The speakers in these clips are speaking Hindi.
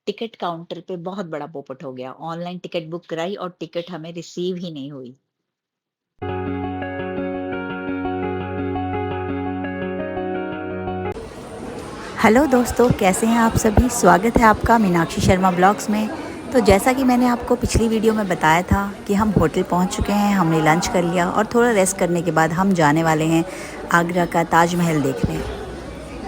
टिकट काउंटर पे बहुत बड़ा पोपट हो गया। ऑनलाइन टिकट बुक कराई और टिकट हमें रिसीव ही नहीं हुई। हेलो दोस्तों, कैसे हैं आप सभी। स्वागत है आपका मीनाक्षी शर्मा ब्लॉग्स में। तो जैसा कि मैंने आपको पिछली वीडियो में बताया था कि हम होटल पहुंच चुके हैं, हमने लंच कर लिया और थोड़ा रेस्ट करने के बाद हम जाने वाले हैं आगरा का ताजमहल देखने।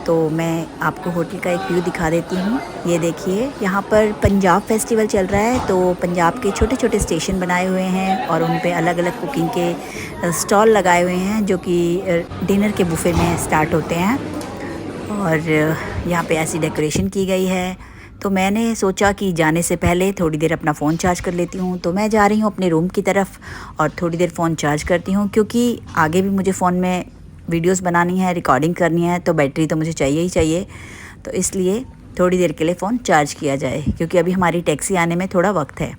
तो मैं आपको होटल का एक व्यू दिखा देती हूँ। ये देखिए, यहाँ पर पंजाब फेस्टिवल चल रहा है, तो पंजाब के छोटे छोटे स्टेशन बनाए हुए हैं और उन पे अलग अलग कुकिंग के स्टॉल लगाए हुए हैं जो कि डिनर के बुफे में स्टार्ट होते हैं। और यहाँ पे ऐसी डेकोरेशन की गई है। तो मैंने सोचा कि जाने से पहले थोड़ी देर अपना फ़ोन चार्ज कर लेती हूँ, तो मैं जा रही हूँ अपने रूम की तरफ और थोड़ी देर फ़ोन चार्ज करती हूँ, क्योंकि आगे भी मुझे फ़ोन में वीडियोस बनानी है, रिकॉर्डिंग करनी है, तो बैटरी तो मुझे चाहिए ही चाहिए। तो इसलिए थोड़ी देर के लिए फ़ोन चार्ज किया जाए, क्योंकि अभी हमारी टैक्सी आने में थोड़ा वक्त है।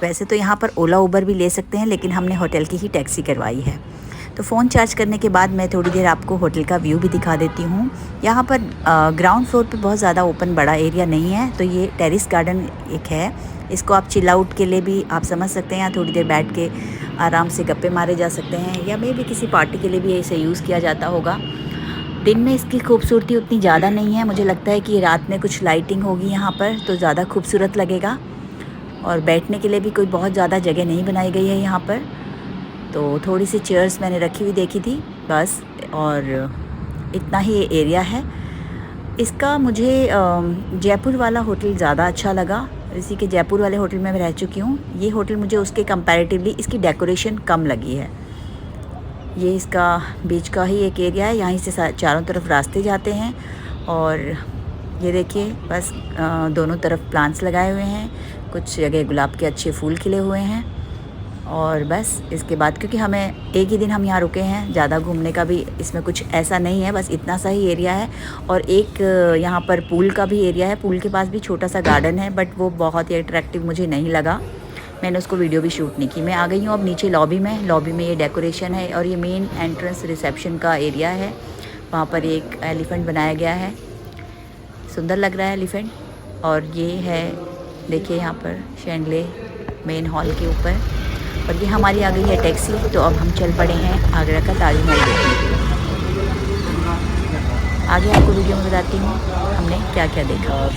वैसे तो यहाँ पर ओला उबर भी ले सकते हैं, लेकिन हमने होटल की ही टैक्सी करवाई है। तो फ़ोन चार्ज करने के बाद मैं थोड़ी देर आपको होटल का व्यू भी दिखा देती हूँ। यहाँ पर ग्राउंड फ्लोर पे बहुत ज़्यादा ओपन बड़ा एरिया नहीं है, तो ये टेरेस गार्डन एक है। इसको आप चिल आउट के लिए भी आप समझ सकते हैं, या थोड़ी देर बैठ के आराम से गप्पे मारे जा सकते हैं, या मे भी किसी पार्टी के लिए भी इसे यूज़ किया जाता होगा। दिन में इसकी खूबसूरती उतनी ज़्यादा नहीं है, मुझे लगता है कि रात में कुछ लाइटिंग होगी यहाँ पर तो ज़्यादा खूबसूरत लगेगा। और बैठने के लिए भी कोई बहुत ज़्यादा जगह नहीं बनाई गई है यहाँ पर। तो थोड़ी सी चेयर्स मैंने रखी हुई देखी थी बस, और इतना ही एरिया है इसका। मुझे जयपुर वाला होटल ज़्यादा अच्छा लगा। इसी के जयपुर वाले होटल में मैं रह चुकी हूँ। ये होटल मुझे उसके कंपैरेटिवली इसकी डेकोरेशन कम लगी है। ये इसका बीच का ही एक एरिया है, यहीं से चारों तरफ रास्ते जाते हैं। और ये देखिए, बस दोनों तरफ प्लांट्स लगाए हुए हैं, कुछ जगह गुलाब के अच्छे फूल खिले हुए हैं। और बस इसके बाद, क्योंकि हमें एक ही दिन हम यहाँ रुके हैं, ज़्यादा घूमने का भी इसमें कुछ ऐसा नहीं है, बस इतना सा ही एरिया है। और एक यहाँ पर पूल का भी एरिया है, पूल के पास भी छोटा सा गार्डन है, बट वो बहुत ही अट्रैक्टिव मुझे नहीं लगा, मैंने उसको वीडियो भी शूट नहीं की। मैं आ गई हूँ अब नीचे लॉबी में। लॉबी में ये डेकोरेशन है और ये मेन एंट्रेंस रिसेप्शन का एरिया है। वहाँ पर एक एलिफेंट बनाया गया है, सुंदर लग रहा है एलिफेंट। और ये है, देखिए यहाँ पर शैंडले मेन हॉल के ऊपर। और ये हमारी आ गई है टैक्सी, तो अब हम चल पड़े हैं आगरा का ताजमहल देखने के लिए। आगे आपको वीडियो में बताती हूँ हमने क्या क्या देखा।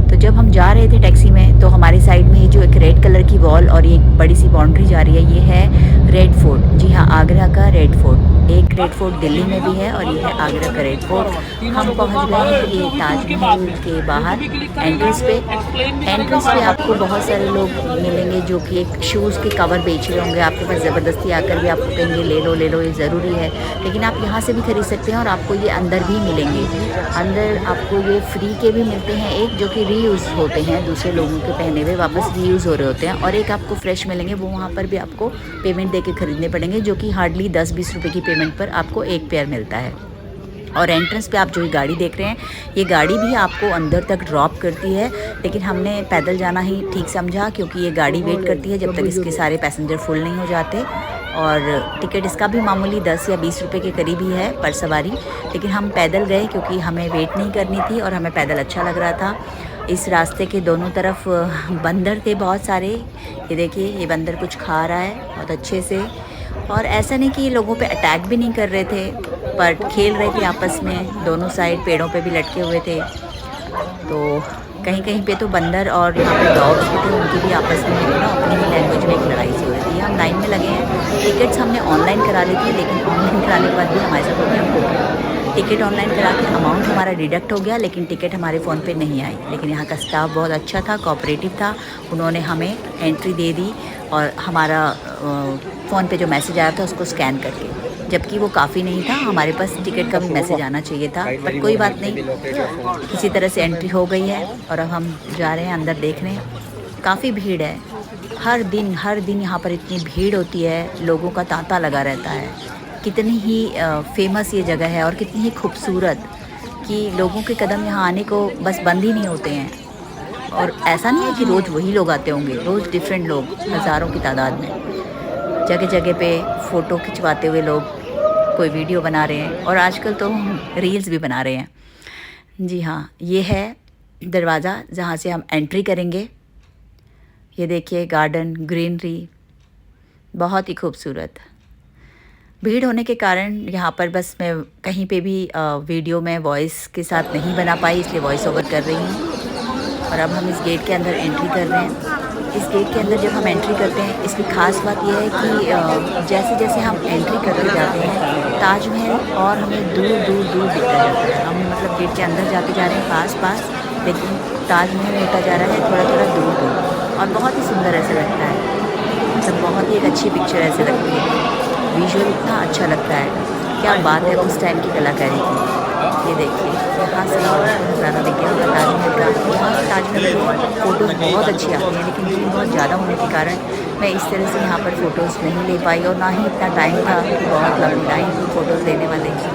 तो जब हम जा रहे थे टैक्सी में, तो हमारी साइड में ये जो एक रेड कलर की वॉल और एक बड़ी सी बाउंड्री जा रही है, ये है रेड फोर्ट। जी हाँ, आगरा का रेड फोर्ट। एक रेड फोर्ट दिल्ली में भी है और ये है आगरा का रेड फोर्ट। हम पहुंच गए हैं ये ताजमहल के बाहर एंट्रेंस पे। एंट्रेंस पे आपको बहुत सारे लोग मिलेंगे जो कि एक शूज़ के कवर बेच रहे होंगे, आपके पास ज़बरदस्ती आकर भी आपको कहेंगे ले लो ले लो, ये ज़रूरी है। लेकिन आप यहाँ से भी खरीद सकते हैं और आपको ये अंदर भी मिलेंगे। अंदर आपको ये फ्री के भी मिलते हैं, एक जो कि रीयूज़ होते हैं, दूसरे लोगों के पहने हुए वापस रीयूज़ हो रहे होते हैं, और एक आपको फ्रेश मिलेंगे, वो वहाँ पर भी आपको पेमेंट दे के ख़रीदने पड़ेंगे, जो कि हार्डली 10-20 रुपये की पेमेंट पर आपको एक पेयर मिलता है। और एंट्रेंस पे आप जो ये गाड़ी देख रहे हैं, ये गाड़ी भी आपको अंदर तक ड्रॉप करती है, लेकिन हमने पैदल जाना ही ठीक समझा, क्योंकि ये गाड़ी वेट करती है जब तक इसके सारे पैसेंजर फुल नहीं हो जाते। और टिकट इसका भी मामूली 10 या 20 रुपये के करीब ही है पर सवारी। लेकिन हम पैदल गए क्योंकि हमें वेट नहीं करनी थी और हमें पैदल अच्छा लग रहा था। इस रास्ते के दोनों तरफ बंदर थे बहुत सारे। ये देखिए, ये बंदर कुछ खा रहा है बहुत अच्छे से, और ऐसा नहीं कि ये लोगों पे अटैक भी नहीं कर रहे थे, पर खेल रहे थे आपस में। दोनों साइड पेड़ों पे भी लटके हुए थे। तो कहीं कहीं पे तो बंदर और यहाँ पे डॉग्स भी थे, उनकी भी आपस में ना अपनी ही लैंग्वेज में एक लड़ाई सी हो रही थी। हम लाइन में लगे हैं। टिकट्स हमने ऑनलाइन करा ली थी, लेकिन ऑनलाइन कराने के बाद भी हमारे साथ प्रॉब्लम हो गया। टिकट ऑनलाइन करा के अमाउंट हमारा डिडक्ट हो गया, लेकिन टिकट हमारे फ़ोन पे नहीं आई। लेकिन यहाँ का स्टाफ बहुत अच्छा था, कोऑपरेटिव था, उन्होंने हमें एंट्री दे दी और हमारा फ़ोन पे जो मैसेज आया था उसको स्कैन करके, जबकि वो काफ़ी नहीं था, हमारे पास टिकट का भी मैसेज आना चाहिए था, पर कोई बात नहीं, किसी तरह से एंट्री हो गई है। और अब हम जा रहे हैं अंदर देखने। काफ़ी भीड़ है, हर दिन यहाँ पर इतनी भीड़ होती है, लोगों का तांता लगा रहता है। कितनी ही फेमस ये जगह है और कितनी ही खूबसूरत कि लोगों के कदम यहाँ आने को बस बंद ही नहीं होते हैं। और ऐसा नहीं है कि रोज़ वही लोग आते होंगे, रोज़ डिफरेंट लोग, हज़ारों की तादाद में। जगह जगह पे फ़ोटो खिंचवाते हुए लोग, कोई वीडियो बना रहे हैं और आजकल तो रील्स भी बना रहे हैं। जी हाँ, ये है दरवाज़ा जहाँ से हम एंट्री करेंगे। ये देखिए गार्डन, ग्रीनरी बहुत ही खूबसूरत। भीड़ होने के कारण यहाँ पर बस मैं कहीं पे भी वीडियो में वॉइस के साथ नहीं बना पाई, इसलिए वॉइस ओवर कर रही हूँ। और अब हम इस गेट के अंदर एंट्री कर रहे हैं। इस गेट के अंदर जब हम एंट्री करते हैं, इसकी ख़ास बात यह है कि जैसे जैसे हम एंट्री करते जाते हैं, ताजमहल और हमें दूर दूर दूर दिखता जाता है। हम मतलब गेट के अंदर जाते जा रहे हैं पास पास, लेकिन ताजमहल होता जा रहा है थोड़ा थोड़ा दूर दूर, और बहुत ही सुंदर ऐसा लगता है। मतलब बहुत ही एक अच्छी पिक्चर ऐसे लगती है, विजुअल इतना अच्छा लगता है। क्या बात है उस टाइम की कलाकारी की। ये देखिए यहाँ से नज़ारा दिख गया होगा ताजमहल का। यहाँ से ताजमहल की फ़ोटोज़ बहुत अच्छी आती हैं, लेकिन भीड़ बहुत ज़्यादा होने के कारण मैं इस तरह से यहाँ पर फ़ोटोज़ नहीं ले पाई, और ना ही इतना टाइम था कि बहुत लंबी लाइन थी फ़ोटोज़ लेने वाले की।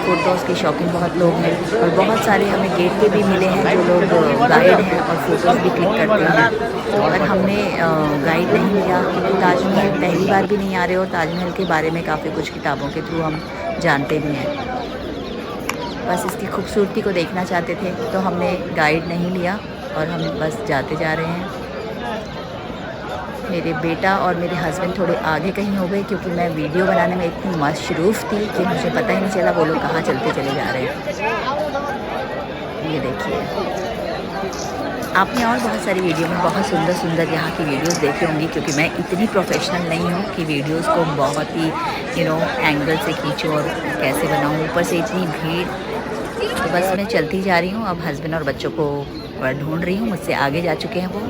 फ़ोटोज़ के शौकीन बहुत लोग हैं, और बहुत सारे हमें गेट पे भी मिले हैं जो लोग गाइड हैं और फ़ोटोज़ भी क्लिक करते हैं। पर हमने गाइड नहीं लिया, क्योंकि ताजमहल पहली बार भी नहीं आ रहे, और ताजमहल के बारे में काफ़ी कुछ किताबों के थ्रू हम जानते भी हैं। बस इसकी खूबसूरती को देखना चाहते थे, तो हमने गाइड नहीं लिया और हम बस जाते जा रहे हैं। मेरे बेटा और मेरे हस्बैंड थोड़े आगे कहीं हो गए, क्योंकि मैं वीडियो बनाने में इतनी मसरूफ़ थी कि मुझे पता ही नहीं चला वो लोग कहाँ चलते चले जा रहे हैं। ये देखिए, आपने और बहुत सारी वीडियो में बहुत सुंदर सुंदर यहाँ की वीडियोस देखी होंगी, क्योंकि मैं इतनी प्रोफेशनल नहीं हूँ कि वीडियोस को बहुत ही एंगल से खींचूँ और कैसे बनाऊँ, ऊपर से इतनी भीड़। तो बस मैं चलती जा रही हूँ। अब हस्बैंड और बच्चों को ढूंढ रही हूँ, मुझसे आगे जा चुके हैं वो।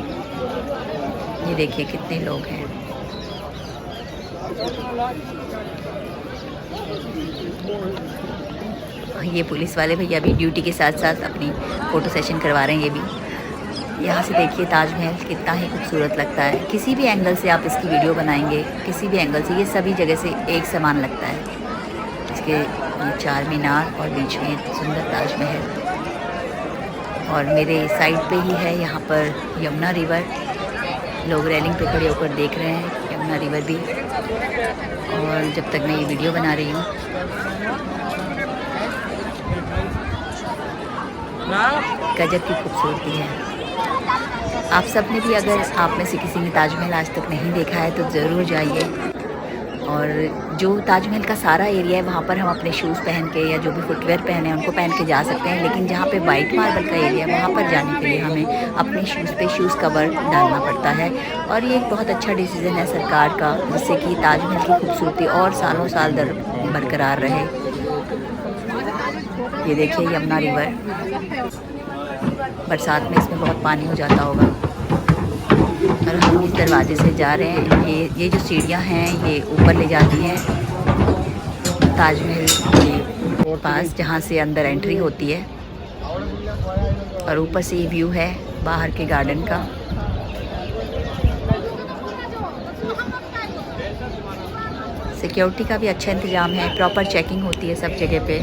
ये देखिए कितने लोग हैं। ये पुलिस वाले भैया भी ड्यूटी के साथ साथ अपनी फ़ोटो सेशन करवा रहे हैं। ये भी यहाँ से देखिए ताजमहल कितना ही खूबसूरत लगता है। किसी भी एंगल से आप इसकी वीडियो बनाएंगे, किसी भी एंगल से, ये सभी जगह से एक समान लगता है। इसके ये चार मीनार और बीच में सुंदर ताजमहल, और मेरे साइड पे ही है यहाँ पर यमुना रिवर। लोग रेलिंग पे खड़े होकर देख रहे हैं यमुना रिवर भी। और जब तक मैं ये वीडियो बना रही हूँ, गजब की खूबसूरती है। आप सब ने भी, अगर आप में से किसी ने ताजमहल आज तक नहीं देखा है, तो ज़रूर जाइए। और जो ताजमहल का सारा एरिया है, वहाँ पर हम अपने शूज़ पहन के या जो भी फुटवेयर पहने हैं उनको पहन के जा सकते हैं, लेकिन जहाँ पे वाइट मार्बल का एरिया है, वहाँ पर जाने के लिए हमें अपने शूज़ पे शूज़ कवर डालना पड़ता है। और ये एक बहुत अच्छा डिसीज़न है सरकार का, जिससे कि ताजमहल की खूबसूरती और सालों साल बरकरार रहे। ये देखिए यमुना रिवर, बरसात में इसमें बहुत पानी हो जाता होगा। और हम इस दरवाजे से जा रहे हैं। ये जो सीढ़ियाँ हैं ये ऊपर ले जाती हैं ताजमहल के पास, जहाँ से अंदर एंट्री होती है। और ऊपर से ये व्यू है बाहर के गार्डन का। सिक्योरिटी का भी अच्छा इंतज़ाम है, प्रॉपर चेकिंग होती है सब जगह पे।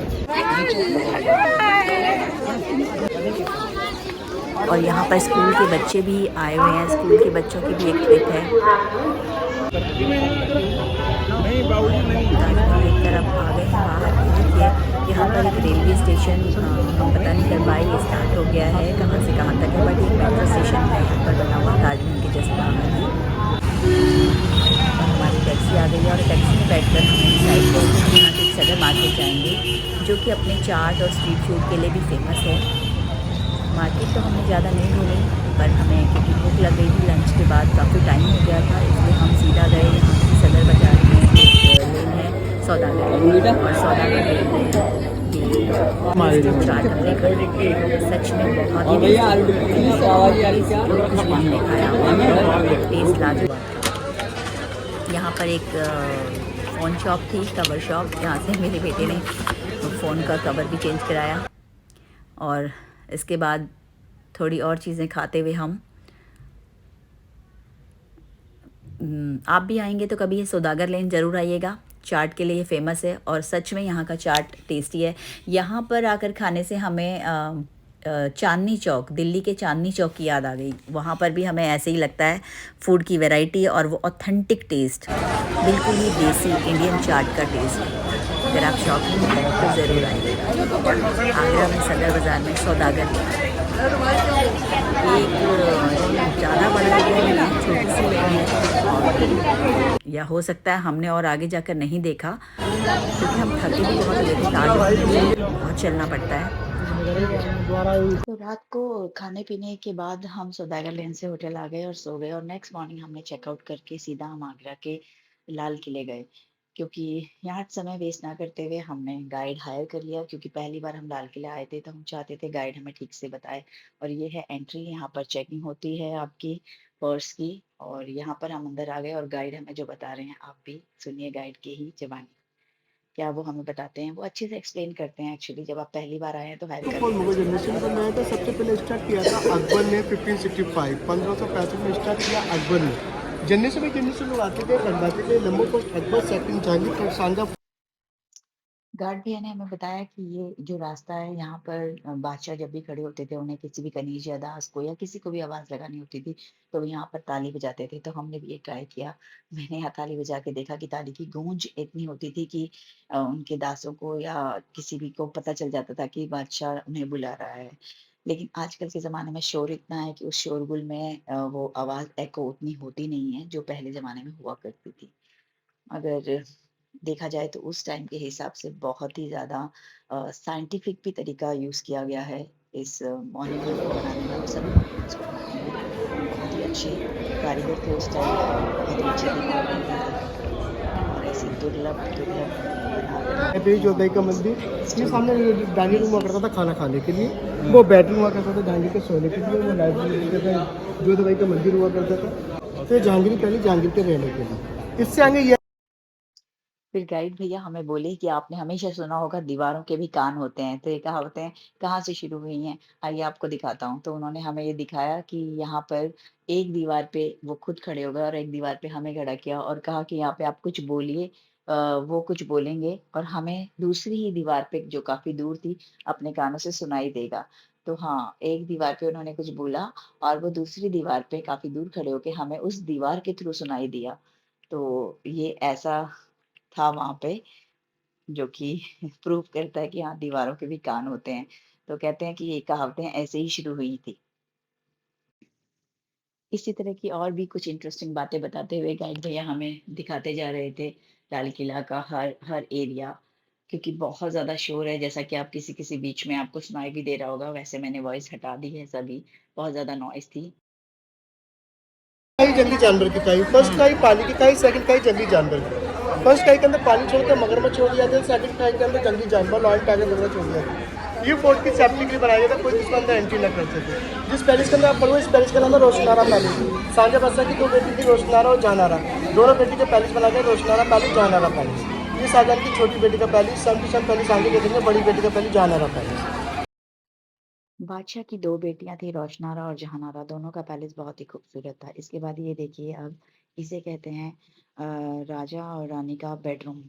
और यहाँ पर स्कूल के बच्चे भी आए हुए हैं, स्कूल के बच्चों की भी एक ट्रिप है। देखकर अब आ गए हैं बाहर। देखिए यहाँ पर एक रेलवे स्टेशन, हम पता नहीं कब ये स्टार्ट हो गया है, कहाँ से कहाँ तक है, बट एक मेट्रो स्टेशन है यहाँ पर बना हुआ ताजमहल के जैसे बाहर है। हमारी टैक्सी आ गई है, और टैक्सी में बैठकर हम डिसाइड करेंगे यहाँ से सदर मार्केट जाएंगे, जो कि अपने चाट और स्ट्रीट फूड के लिए भी फेमस है। मार्केट तो हमने ज़्यादा नहीं घूमी, पर हमें क्योंकि भूख लग गई थी, लंच के बाद काफ़ी टाइम हो गया था, इसलिए हम सीधा गए यहाँ सदर बाज़ार में। एक लेन है सौदागर, और सौदागर में चाट हमने खाई, सच में बहुत ही कुछ हमने खाया, टेस्ट लाजवाब। यहाँ पर एक फ़ोन शॉप थी, कवर शॉप, यहाँ से मेरे बेटे ने फ़ोन का कवर भी चेंज कराया। और इसके बाद थोड़ी और चीज़ें खाते हुए हम आप भी आएंगे तो कभी ये सौदागर लेन ज़रूर आइएगा। चाट के लिए ये फेमस है, और सच में यहाँ का चाट टेस्टी है। यहाँ पर आकर खाने से हमें चांदनी चौक, दिल्ली के चांदनी चौक की याद आ गई। वहाँ पर भी हमें ऐसे ही लगता है, फूड की वैरायटी और वो ऑथेंटिक टेस्ट, बिल्कुल ही देसी इंडियन चाट का टेस्ट। अगर आप शौकीन हैं तो ज़रूर आइएगा। आगरा में सदर बाज़ार में सौदागर। एक ज़्यादा बड़ा एरिया नहीं है, छोटी सी लेन है, और या हो सकता है हमने और आगे जाकर नहीं देखा क्योंकि हम थके भी बहुत हुए थे, ताजमहल के लिए बहुत चलना पड़ता है। तो रात को खाने-पीने के बाद हम सौदागर लेन से होटल आ गए और सो गए और नेक्स्ट मॉर्निंग हमने चेकआउट करके सीधा हम आगरा के लाल किले गए। क्योंकि यहाँ समय वेस्ट ना करते हुए हमने गाइड हायर कर लिया, क्योंकि पहली बार हम लाल किला आए थे तो हम चाहते थे गाइड हमें ठीक से बताए। और ये है एंट्री, यहाँ पर चेकिंग होती है आपकी पर्स की, और यहाँ पर हम अंदर आ गए और गाइड हमें जो बता रहे हैं आप भी सुनिए गाइड की ही ज़बानी। क्या वो हमें बताते हैं, वो अच्छे से एक्सप्लेन करते हैं। एक्चुअली जब आप पहली बार आए हैं तो हायर तो करने फॉर में मुगल थोड़ा जनरेशन टाइम बनाया लगता था, है। सबसे पहले स्टार्ट किया था अकबर ने 1565 1565 में स्टार्ट किया अकबर ने। जनरेशन लोग आते थे, बनवाते थे। Number first Akbar, second Jahangir, third शानदार। गार्ड भैया ने हमें बताया कि ये जो रास्ता है यहाँ पर बादशाह जब भी खड़े होते थे, उन्हें किसी भी कनीज या दास को या किसी को भी आवाज लगानी होती थी तो वो यहाँ पर ताली बजाते थे। तो हमने भी ये ट्राई किया। मैंने यहाँ ताली बजा के देखा कि ताली की गूंज इतनी होती थी कि उनके दासों को या किसी भी को पता चल जाता था कि बादशाह उन्हें बुला रहा है। लेकिन आजकल के ज़माने में शोर इतना है कि उस शोरगुल में वो आवाज़ एको उतनी होती नहीं है जो पहले ज़माने में हुआ करती थी। अगर देखा जाए तो उस टाइम के हिसाब से बहुत ही ज़्यादा साइंटिफिक भी तरीका यूज़ किया गया है इस मॉन्यूमेंट को बनाने में और सभी मॉन्यूमेंट्स को बनाने में। बहुत ही अच्छे कारीगर थे उस टाइम के और बहुत ही अच्छी दीवार बनती थी और ऐसी दुर्लभ दुर्लभ बनाकर हमें पे यहाँ जोधई का पर मंदिर, इसके स्टोरी सामने डाइनिंग रूम हुआ पीसेस। करता था खाना खाने के लिए। वो बेडरूम हुआ करता था जहांगीर के सोने के लिए। वो लाइब्रेरी करता था, जोधई का मंदिर हुआ करता था। फिर जहांगीर पहले जहांगीर के रहने के लिए। इससे आगे ये फिर गाइड भैया हमें बोले कि आपने हमेशा सुना होगा दीवारों के भी कान होते हैं, तो ये कहावतें कहाँ से शुरू हुई हैं, आइए आपको दिखाता हूँ। तो उन्होंने हमें ये दिखाया कि यहाँ पर एक दीवार पे वो खुद खड़े हो गए और एक दीवार पे हमें खड़ा किया और कहा कि यहाँ पे आप कुछ बोलिए, वो कुछ बोलेंगे और हमें दूसरी ही दीवार पे जो काफी दूर थी अपने कानों से सुनाई देगा। तो हाँ, एक दीवार पे उन्होंने कुछ बोला और वो दूसरी दीवार पे काफी दूर खड़े होके हमें उस दीवार के थ्रू सुनाई दिया। तो ये ऐसा था वहाँ पे, जो कि प्रूव करता है कि हाँ, दीवारों के भी कान होते हैं। तो कहते हैं कि ये कहावतें ऐसे ही शुरू हुई थी। इसी तरह की और भी कुछ इंटरेस्टिंग बातें बताते हुए गाइड भैया हमें दिखाते जा रहे थे लाल किला का हर हर एरिया, क्योंकि बहुत ज़्यादा शोर है, जैसा कि आप किसी-किसी बीच में आपको सुनाई भी दे रहा होगा, वैसे मैंने वॉइस हटा दी है सभी, बहुत ज़्यादा नॉइज़ थी। काई जंगली जानवर की काई, फर्स्ट काई पानी की काई, सेकंड काई जंगली जानवर की। फर्स्ट काई के अंदर पानी छोड़ के मगरमच्छ छोड़ दिया था, सेकंड काई के अंदर जंगली जानवर लॉयन टाइगर वगैरह छोड़ दिया था। ये फोर्ट की सेफ्टी के लिए बनाया गया था, कोई इसके अंदर एंट्री न कर सके। जिस पैलेस के अंदर आप पढ़ो, इस पैलेस का नाम है रोशनारा पैलेस। सांझा बादशाह की दो बेटी थी, रोशनारा और जहानारा। दोनों बेटी के पैलेस बना गया, रोशनारा पैलेस, जहानारा पैलेस। ये शाहजहां की छोटी बेटी का palace, son to son palace आगे के देंगे, बड़ी बेटी का पैलेस जहानारा पैलेस। बादशाह की 2 बेटियाँ थी, रोशनारा और जहानारा, दोनों का पैलेस बहुत ही खूबसूरत था। इसके बाद ये देखिए अब इसे कहते हैं राजा और रानी का बेडरूम,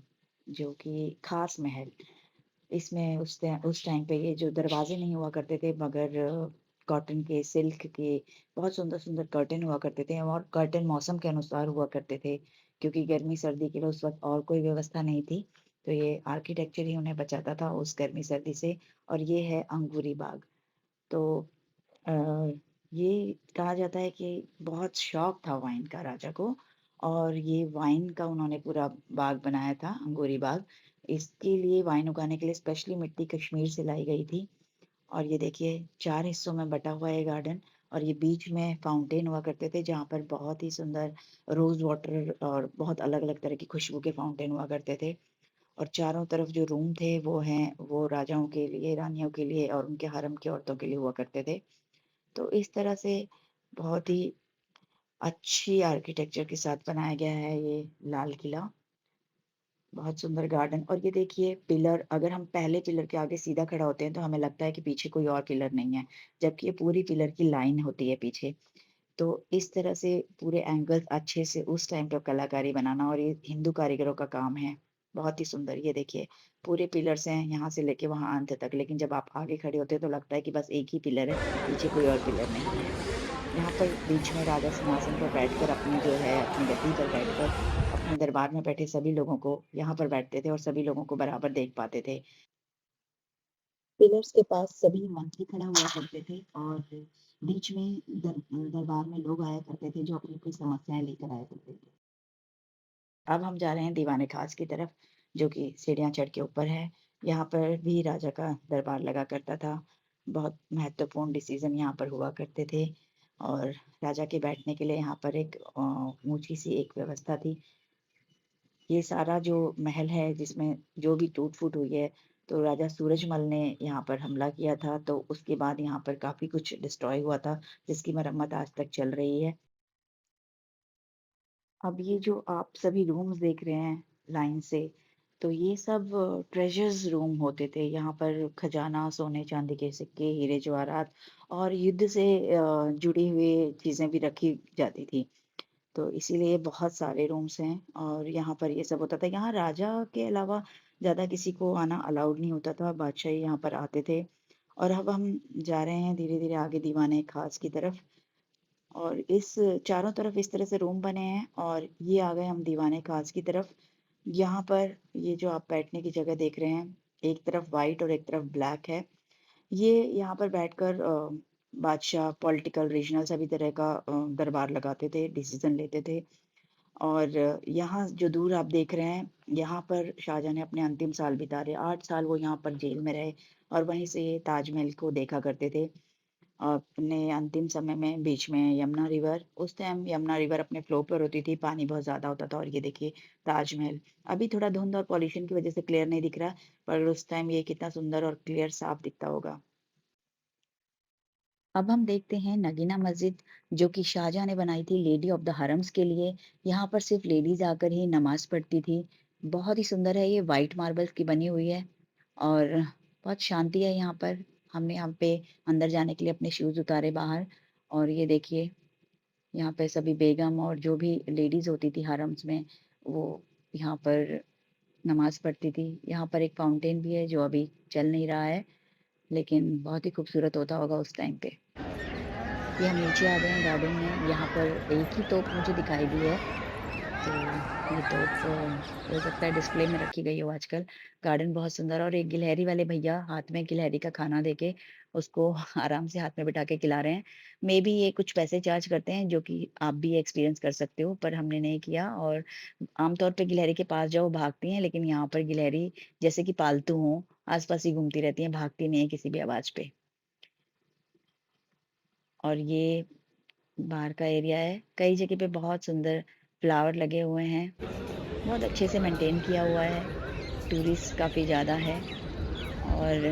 जो कि खास महल। इसमें उस टाइम पे ये जो दरवाजे नहीं हुआ करते थे मगर कॉटन के, सिल्क के, बहुत सुंदर-सुंदर कर्टेन हुआ करते थे और कर्टेन मौसम के अनुसार हुआ करते थे, क्योंकि गर्मी-सर्दी के लिए उस वक़्त और कोई व्यवस्था नहीं थी। तो ये आर्किटेक्चर ही उन्हें बचाता था उस गर्मी-सर्दी से। और ये है अंगूरी बाग। तो अ, ये कहा जाता है कि बहुत शौक था वाइन का राजा को और ये वाइन का उन्होंने पूरा बाग बनाया था, अंगूरी बाग। इसके लिए वाइन उगाने के लिए स्पेशली मिट्टी कश्मीर से लाई गई थी। और ये देखिए 4 हिस्सों में बटा हुआ है गार्डन और ये बीच में फाउंटेन हुआ करते थे जहाँ पर बहुत ही सुंदर रोज़ वाटर और बहुत अलग-अलग तरह की खुशबू के फाउंटेन हुआ करते थे। और चारों तरफ जो रूम थे वो राजाओं के लिए, रानियों के लिए और उनके हरम की औरतों के लिए हुआ करते थे। तो इस तरह से बहुत ही अच्छी आर्किटेक्चर के साथ बनाया गया है ये लाल किला। बहुत सुंदर गार्डन और ये देखिए पिलर, अगर हम पहले पिलर के आगे सीधा खड़ा होते हैं तो हमें लगता है कि पीछे कोई और पिलर नहीं है, जबकि ये पूरी पिलर की लाइन होती है पीछे। तो इस तरह से पूरे एंगल्स अच्छे से उस टाइम पर कलाकारी बनाना और ये हिंदू कारीगरों का काम है। बहुत ही सुंदर, ये देखिए पूरे पिलर्स हैं यहाँ से लेके वहाँ अंत तक, लेकिन जब आप आगे खड़े होते हैं तो लगता है कि बस एक ही पिलर है, पीछे कोई और पिलर नहीं है। यहाँ पर बीच में राजा सिंहासन पर बैठकर अपनी जो है अपनी गद्दी पर बैठकर अपने दरबार में बैठे सभी लोगों को यहाँ पर बैठते थे और सभी लोगों को बराबर देख पाते थे। पिलर्स के पास सभी मंत्री खड़ा हुआ करते थे और बीच में दरबार में लोग आया करते थे जो अपनी-अपनी समस्याएँ लेकर आया करते थे। अब हम जा रहे हैं दीवाने खास की तरफ, जो कि सीढ़ियाँ चढ़ के ऊपर है। यहाँ पर भी राजा का दरबार लगा करता था। बहुत महत्वपूर्ण डिसीज़न यहाँ पर हुआ करते थे और राजा के बैठने के लिए यहाँ पर एक ऊँची-सी एक व्यवस्था थी। ये सारा जो महल है जिसमें जो भी टूट-फूट हुई है, तो राजा सूरजमल ने यहाँ पर हमला किया था, तो उसके बाद यहाँ पर काफ़ी कुछ डिस्ट्रॉय हुआ था, जिसकी मरम्मत आज तक चल रही है। अब ये जो आप सभी रूम्स देख रहे हैं लाइन से, तो ये सब ट्रेजर्स रूम होते थे। यहाँ पर खजाना, सोने-चांदी के सिक्के, हीरे जवाहरात और युद्ध से जुड़ी हुई चीज़ें भी रखी जाती थी। तो इसीलिए बहुत सारे रूम्स हैं और यहाँ पर ये सब होता था। यहाँ राजा के अलावा ज़्यादा किसी को आना अलाउड नहीं होता था, बादशाह ही यहाँ पर आते थे। और अब हम जा रहे हैं धीरे-धीरे आगे दीवाने खास की तरफ। और इस चारों तरफ इस तरह से रूम बने हैं और ये आ गए हम दीवाने खास की तरफ। यहाँ पर ये जो आप बैठने की जगह देख रहे हैं, एक तरफ वाइट और एक तरफ ब्लैक है। ये यहाँ पर बैठकर बादशाह पॉलिटिकल, रीजनल सभी तरह का दरबार लगाते थे, डिसीजन लेते थे। और यहाँ जो दूर आप देख रहे हैं, यहाँ पर शाहजहाँ ने अपने अंतिम साल बिताए। 8 साल वो यहाँ पर जेल में रहे और वहीं से ये ताजमहल को देखा करते थे। अपने अंतिम समय में बीच में यमुना रिवर, उस टाइम यमुना रिवर अपने फ्लो पर होती थी, पानी बहुत ज़्यादा होता था और ये देखिए ताजमहल। अभी थोड़ा धुंध और पॉल्यूशन की वजह से क्लियर नहीं दिख रहा, पर उस टाइम ये कितना सुंदर और क्लियर साफ दिखता होगा। अब हम देखते हैं नगीना मस्जिद, जो कि शाहजहाँ ने बनाई थी लेडी ऑफ द हरम्स के लिए। यहाँ पर सिर्फ लेडीज आकर ही नमाज पढ़ती थी। बहुत ही सुंदर है, ये वाइट मार्बल्स की बनी हुई है और बहुत शांति है यहाँ पर। हमने यहाँ पे अंदर जाने के लिए अपने शूज उतारे बाहर और ये देखिए यहाँ पे सभी बेगम और जो भी लेडीज होती थी हरम्स में, वो यहाँ पर नमाज पढ़ती थी। यहाँ पर एक फाउंटेन भी है जो अभी चल नहीं रहा है, लेकिन बहुत ही खूबसूरत होता होगा उस टाइम पे। ये हम नीचे आ गए हैं गार्डन में। यहाँ पर एक ही तोप मुझे दिखाई दी है, तो ये तोप हो सकता है डिस्प्ले में रखी गई हो आजकल। गार्डन बहुत सुंदर और एक गिलहरी वाले भैया हाथ में गिलहरी का खाना देके उसको आराम से हाथ में बिठा के खिला रहे हैं। मे बी ये कुछ पैसे चार्ज करते हैं, जो कि आप भी एक्सपीरियंस कर सकते हो, पर हमने नहीं किया। और आमतौर पे गिलहरी के पास जाओ भागती हैं, लेकिन यहाँ पर गिलहरी जैसे कि पालतू हो, आस-पास ही घूमती रहती हैं, भागती नहीं है किसी भी आवाज़ पे। और ये बाहर का एरिया है। कई जगह पे बहुत सुंदर फ्लावर लगे हुए हैं। बहुत अच्छे से मेंटेन किया हुआ है। टूरिस्ट काफ़ी ज़्यादा है और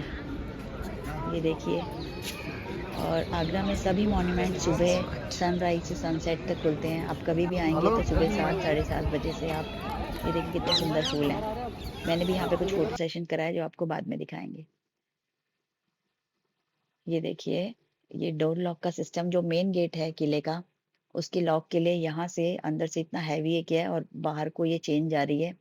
ये देखिए। और आगरा में सभी मॉन्यूमेंट सुबह सनराइज़ से सनसेट तक खुलते हैं। आप कभी भी आएँगे तो सुबह 7 साढ़े 7 बजे से आप ये देखिए कितने सुंदर फूल हैं। मैंने भी यहाँ पे कुछ फ़ोटो सेशन करा है जो आपको बाद में दिखाएँगे। ये देखिए, ये डोर लॉक का सिस्टम जो मेन गेट है किले का, उसके लॉक के लिए यहाँ से अंदर से इतना हैवी है किया है और बाहर को ये चेन जा रही है।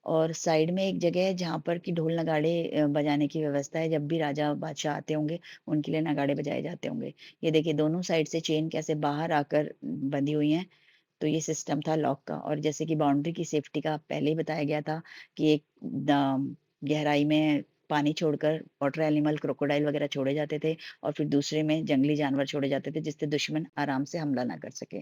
और साइड में एक जगह है जहाँ पर कि ढोल नगाड़े बजाने की व्यवस्था है। जब भी राजा बादशाह आते होंगे, उनके लिए नगाड़े बजाए जाते होंगे। ये देखिए दोनों साइड से चेन कैसे बाहर आकर बंधी हुई हैं। तो ये सिस्टम था लॉक का। और जैसे कि बाउंड्री की सेफ्टी का पहले ही बताया गया था कि एक गहराई में पानी छोड़कर वाटर एनिमल क्रोकोडाइल वगैरह छोड़े जाते थे और फिर दूसरे में जंगली जानवर छोड़े जाते थे, जिससे दुश्मन आराम से हमला ना कर सके।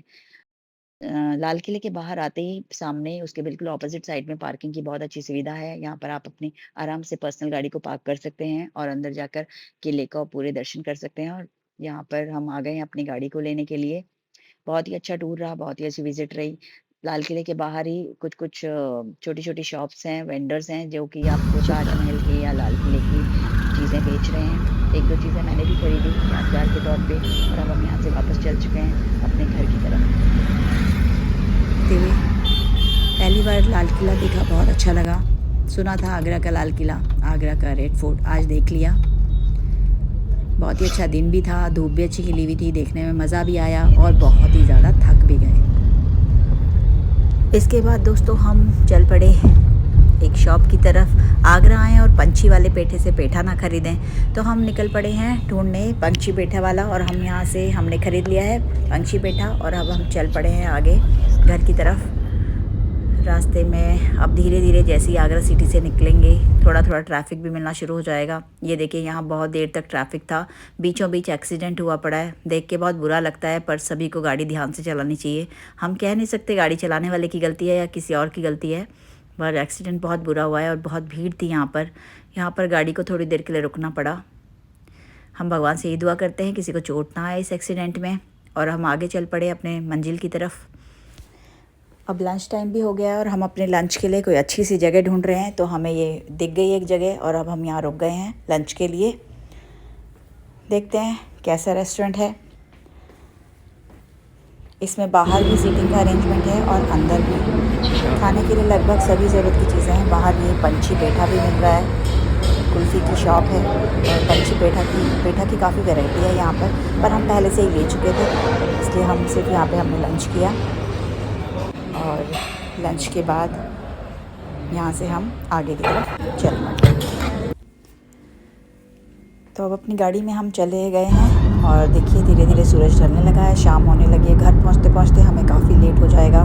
लाल किले के बाहर आते ही सामने उसके बिल्कुल ऑपोजिट साइड में पार्किंग की बहुत अच्छी सुविधा है। यहाँ पर आप अपनी आराम से पर्सनल गाड़ी को पार्क कर सकते हैं और अंदर जाकर किले का पूरे दर्शन कर सकते हैं। और यहाँ पर हम आ गए हैं अपनी गाड़ी को लेने के लिए। बहुत ही अच्छा टूर रहा, बहुत ही अच्छी विज़िट रही। लाल किले के बाहर ही कुछ-कुछ छोटी-छोटी शॉप्स हैं, वेंडर्स हैं जो कि आपको ताजमहल की या लाल किले की चीज़ें बेच रहे हैं। 1-2 चीज़ें मैंने भी खरीदी यादगार के तौर पे और अब हम यहाँ से वापस चल चुके हैं अपने घर की तरफ। देखते हुए पहली बार लाल किला देखा, बहुत अच्छा लगा। सुना था आगरा का लाल किला, आगरा का रेड फोर्ट, आज देख लिया। बहुत ही अच्छा दिन भी था, धूप भी अच्छी खिली हुई थी, देखने में मज़ा भी आया और बहुत ही ज़्यादा थक भी गए। इसके बाद दोस्तों हम चल पड़े एक शॉप की तरफ। आगरा आएँ और पंछी वाले पेठे से पेठा ना ख़रीदें, तो हम निकल पड़े हैं ढूंढने पंछी पेठा वाला। और हम यहाँ से हमने ख़रीद लिया है पंछी पेठा और अब हम चल पड़े हैं आगे घर की तरफ। रास्ते में अब धीरे धीरे जैसे ही आगरा सिटी से निकलेंगे थोड़ा थोड़ा ट्रैफिक भी मिलना शुरू हो जाएगा। ये देखिए यहाँ बहुत देर तक ट्रैफिक था, बीचों बीच एक्सीडेंट हुआ पड़ा है। देख के बहुत बुरा लगता है, पर सभी को गाड़ी ध्यान से चलानी चाहिए। हम कह नहीं सकते गाड़ी चलाने वाले की गलती है या किसी और की गलती है, पर एक्सीडेंट बहुत बुरा हुआ है और बहुत भीड़ थी यहाँ पर गाड़ी को थोड़ी देर के लिए रुकना पड़ा। हम भगवान से यही दुआ करते हैं किसी को चोट ना आए इस एक्सीडेंट में, और हम आगे चल पड़े अपने मंजिल की तरफ। अब लंच टाइम भी हो गया है और हम अपने लंच के लिए कोई अच्छी सी जगह ढूंढ रहे हैं। तो हमें ये दिख गई एक जगह और अब हम यहाँ रुक गए हैं लंच के लिए। देखते हैं कैसा रेस्टोरेंट है। इसमें बाहर भी सीटिंग का अरेंजमेंट है और अंदर भी। खाने के लिए लगभग सभी ज़रूरत की चीज़ें हैं। बाहर ये पंछी पेठा भी मिल रहा है, कुल्फ़ी की शॉप है और पंछी पेठा की काफ़ी वैरायटी है यहाँ पर हम पहले से ही ले चुके थे, इसलिए हम सिर्फ यहाँ पे हमने लंच किया। और लंच के बाद यहाँ से हम आगे की तरफ चल पड़े। तो अब अपनी गाड़ी में हम चले गए हैं और देखिए धीरे धीरे सूरज ढलने लगा है, शाम होने लगी है। घर पहुँचते पहुँचते हमें काफ़ी लेट हो जाएगा।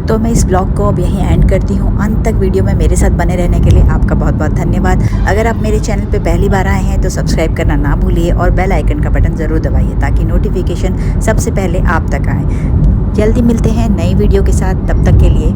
तो मैं इस ब्लॉग को अब यहीं एंड करती हूँ। अंत तक वीडियो में मेरे साथ बने रहने के लिए आपका बहुत बहुत धन्यवाद। अगर आप मेरे चैनल पे पहली बार आए हैं तो सब्सक्राइब करना ना भूलिए और बेल आइकन का बटन ज़रूर दबाइए ताकि नोटिफिकेशन सबसे पहले आप तक आए। जल्दी मिलते हैं नई वीडियो के साथ, तब तक के लिए